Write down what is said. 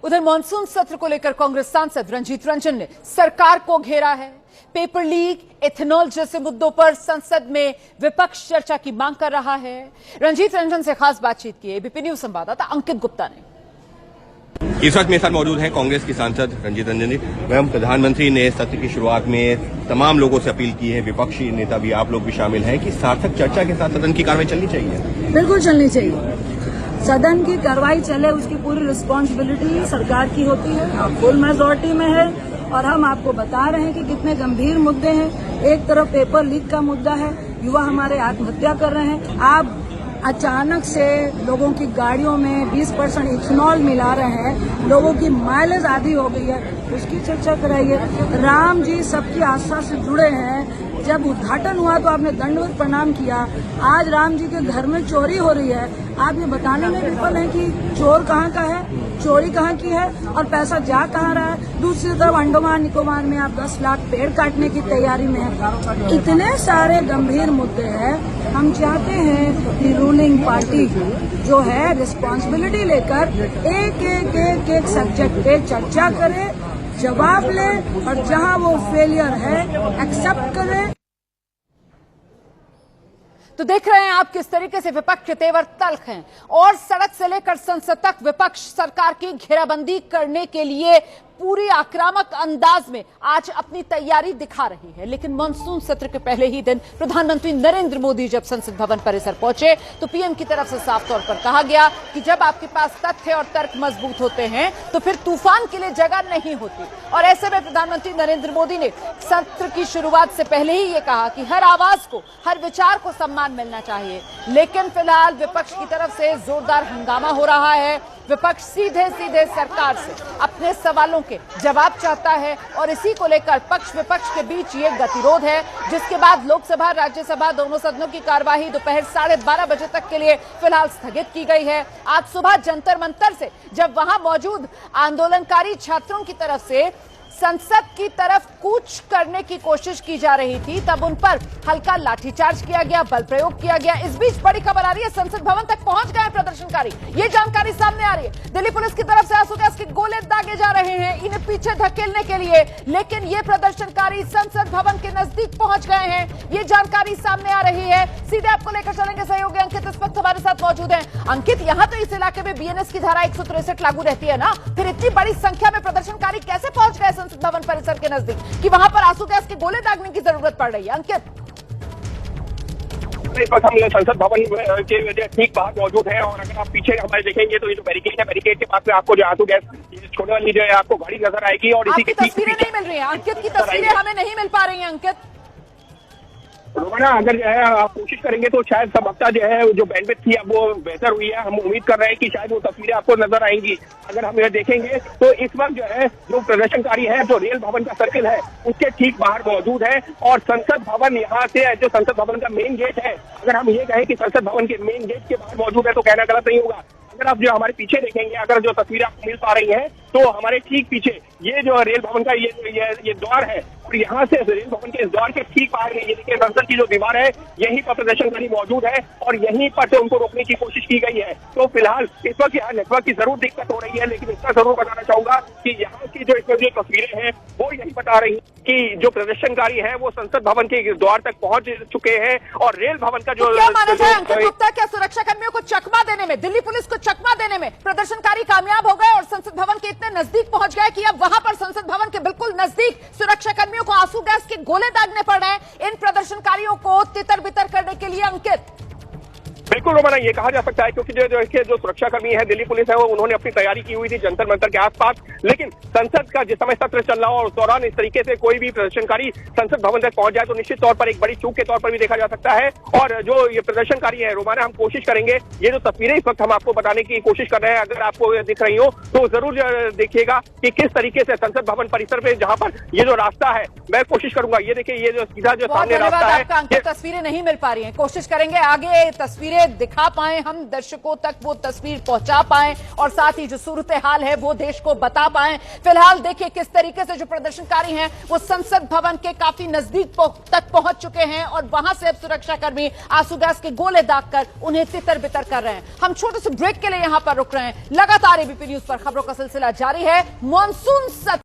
उधर मॉनसून सत्र को लेकर कांग्रेस सांसद रंजीत रंजन ने सरकार को घेरा है। पेपर लीक, एथेनॉल जैसे मुद्दों पर संसद में विपक्ष चर्चा की मांग कर रहा है। रंजीत रंजन से खास बातचीत की एबीपी न्यूज संवाददाता अंकित गुप्ता ने। इस वक्त मेरे साथ मौजूद हैं कांग्रेस की सांसद रंजीत रंजन जी। मैम, प्रधानमंत्री ने सत्र की शुरुआत में तमाम लोगों से अपील की है, विपक्षी नेता भी, आप लोग भी शामिल हैं, कि सार्थक चर्चा के साथ सदन की कार्रवाई चलनी चाहिए। बिल्कुल चलनी चाहिए। सदन की कार्रवाई चले, उसकी पूरी रिस्पॉन्सिबिलिटी सरकार की होती है, फुल मेजॉरिटी में है। और हम आपको बता रहे हैं कि कितने गंभीर मुद्दे हैं। एक तरफ पेपर लीक का मुद्दा है, युवा हमारे आत्महत्या कर रहे हैं। आप अचानक से लोगों की गाड़ियों में 20% इथेनॉल मिला रहे हैं, लोगों की माइलेज आधी हो गई है, उसकी चर्चा कराइए। राम जी सबकी आस्था से जुड़े हैं। जब उद्घाटन हुआ तो आपने दंडवत प्रणाम किया। आज राम जी के घर में चोरी हो रही है, आप ये बताने में विफल हैं कि चोर कहाँ का है, चोरी कहाँ की है और पैसा जा कहाँ रहा है। दूसरी तरफ अंडमान निकोबार में आप 10 लाख पेड़ काटने की तैयारी में है। इतने सारे गंभीर मुद्दे हैं। हम चाहते हैं कि रूलिंग पार्टी जो है रिस्पॉन्सिबिलिटी लेकर एक सब्जेक्ट पे चर्चा करे, जवाब ले और जहां वो फेलियर है एक्सेप्ट करे। तो देख रहे हैं आप किस तरीके से विपक्ष के तेवर तल्ख हैं और सड़क से लेकर संसद तक विपक्ष सरकार की घेराबंदी करने के लिए पूरी आक्रामक अंदाज में आज अपनी तैयारी दिखा रही है। लेकिन मॉनसून सत्र के पहले ही दिन प्रधानमंत्री नरेंद्र मोदी जब संसद भवन परिसर पहुंचे तो पीएम की तरफ से साफ तौर पर कहा गया कि जब आपके पास तथ्य और तर्क मजबूत होते हैं तो फिर तूफान के लिए जगह नहीं होती। और ऐसे में प्रधानमंत्री नरेंद्र मोदी ने सत्र की शुरुआत से पहले ही ये कहा कि हर आवाज को, हर विचार को सम्मान मिलना चाहिए। लेकिन फिलहाल विपक्ष की तरफ से जोरदार हंगामा हो रहा है। विपक्ष सीधे सीधे सरकार से अपने सवालों के जवाब चाहता है और इसी को लेकर पक्ष विपक्ष के बीच ये गतिरोध है, जिसके बाद लोकसभा राज्यसभा दोनों सदनों की कार्यवाही दोपहर 12:30 बजे तक के लिए फिलहाल स्थगित की गई है। आज सुबह जंतर मंतर से जब वहां मौजूद आंदोलनकारी छात्रों की तरफ से संसद की तरफ कूच करने की कोशिश की जा रही थी, तब उन पर हल्का लाठीचार्ज किया गया, बल प्रयोग किया गया। इस बीच बड़ी खबर आ रही है, संसद भवन तक पहुंच गए प्रदर्शनकारी। ये जानकारी सामने आ रही है। दिल्ली पुलिस की तरफ से आंसू गैस के गोले दागे जा रहे हैं इन्हें पीछे धकेलने के लिए, लेकिन ये प्रदर्शनकारी संसद भवन के नजदीक पहुंच गए हैं। ये जानकारी सामने आ रही है। सीधे आपको लेकर चलेंगे सहयोगी अंकित इस वक्त हमारे साथ मौजूद हैं। अंकित, यहाँ तो इस इलाके में बीएनएस की धारा 163 लागू रहती है ना, फिर इतनी बड़ी संख्या में प्रदर्शनकारी कैसे पहुंच गए संसद भवन परिसर के नजदीक कि वहां पर आंसू गैस के गोले दागने की जरूरत पड़ रही है? अंकित, इस वक्त हम संसद भवन के ठीक बाहर मौजूद हैं और अगर आप पीछे हमारे देखेंगे तो ये जो बैरिकेड है, बैरिकेड के पास में आपको जो आंसू गैस छोड़ने वाली जो है आपको गाड़ी नजर आएगी और इसी के तस्वीरें नहीं मिल रही है। अंकित की तस्वीरें हमें नहीं मिल पा रही है। अंकित, रोमाना, अगर जो है आप कोशिश करेंगे तो शायद संभवतः जो है जो बैंडविड्थ थी अब वो बेहतर हुई है। हम उम्मीद कर रहे हैं कि शायद वो तस्वीरें आपको नजर आएंगी। अगर हम यह देखेंगे तो इस वक्त जो है जो प्रदर्शनकारी है जो रेल भवन का सर्किल है उसके ठीक बाहर मौजूद है और संसद भवन यहाँ से जो संसद भवन का मेन गेट है, अगर हम ये कहें कि संसद भवन के मेन गेट के बाहर मौजूद है तो कहना गलत नहीं होगा। अगर आप जो हमारे पीछे देखेंगे, अगर जो तस्वीरें आपको मिल पा रही हैं तो हमारे ठीक पीछे ये जो रेल भवन का ये द्वार है और यहाँ से रेल भवन के इस द्वार के ठीक बाहर ये देखिए संसद की जो दीवार है, यहीं पर प्रदर्शनकारी मौजूद है और यहीं पर से उनको रोकने की कोशिश की गई है। तो फिलहाल इस वक्त यहाँ नेटवर्क की जरूर दिक्कत हो रही है, लेकिन इतना जरूर बताना चाहूंगा कि यहाँ की जो इसमें जो तस्वीरें हैं वो यही बता रही है कि जो प्रदर्शनकारी है वो संसद भवन के द्वार तक पहुंच चुके हैं और रेल भवन का जो क्या माना जाए अंकित गुप्ता, क्या सुरक्षा कर्मियों को चकमा देने में, दिल्ली पुलिस को चकमा देने में प्रदर्शनकारी कामयाब हो गए और संसद भवन के इतने नजदीक पहुंच गए कि अब वहां पर संसद भवन के बिल्कुल नजदीक सुरक्षा कर्मियों को आंसू गैस के गोले दागने पड़ रहे हैं इन प्रदर्शनकारियों को तितर बितर करने के लिए? अंकित, बिल्कुल रोमाना, ये कहा जा सकता है क्योंकि जो सुरक्षाकर्मी है, दिल्ली पुलिस है, वो उन्होंने अपनी तैयारी की हुई थी जंतर मंतर के आसपास। लेकिन संसद का जिस समय सत्र चल रहा हो और उस दौरान इस तरीके से कोई भी प्रदर्शनकारी संसद भवन तक पहुंच जाए तो निश्चित तौर पर एक बड़ी चूक के तौर पर भी देखा जा सकता है। और जो ये प्रदर्शनकारी है रोमाना, हम कोशिश करेंगे, ये जो तस्वीरें इस वक्त हम आपको बताने की कोशिश कर रहे हैं, अगर आपको दिख रही हो तो जरूर देखिएगा कि किस तरीके से संसद भवन परिसर में जहां पर ये जो रास्ता है, मैं कोशिश करूंगा, ये देखिए ये जो सीधा जो सामने रास्ता है, तस्वीरें नहीं मिल पा रही है, कोशिश करेंगे आगे तस्वीरें दिखा पाए, हम दर्शकों तक वो तस्वीर पहुंचा पाए और साथ ही जो सूरत हाल है वो देश को बता पाए। फिलहाल देखिए किस तरीके से जो प्रदर्शनकारी हैं वो संसद भवन के काफी नजदीक तक पहुंच चुके हैं और वहां से अब सुरक्षाकर्मी आंसू गैस के गोले दागकर उन्हें तितर बितर कर रहे हैं। हम छोटे से ब्रेक के लिए यहां पर रुक रहे हैं। लगातार एबीपी न्यूज पर खबरों का सिलसिला जारी है। मॉनसून सत्र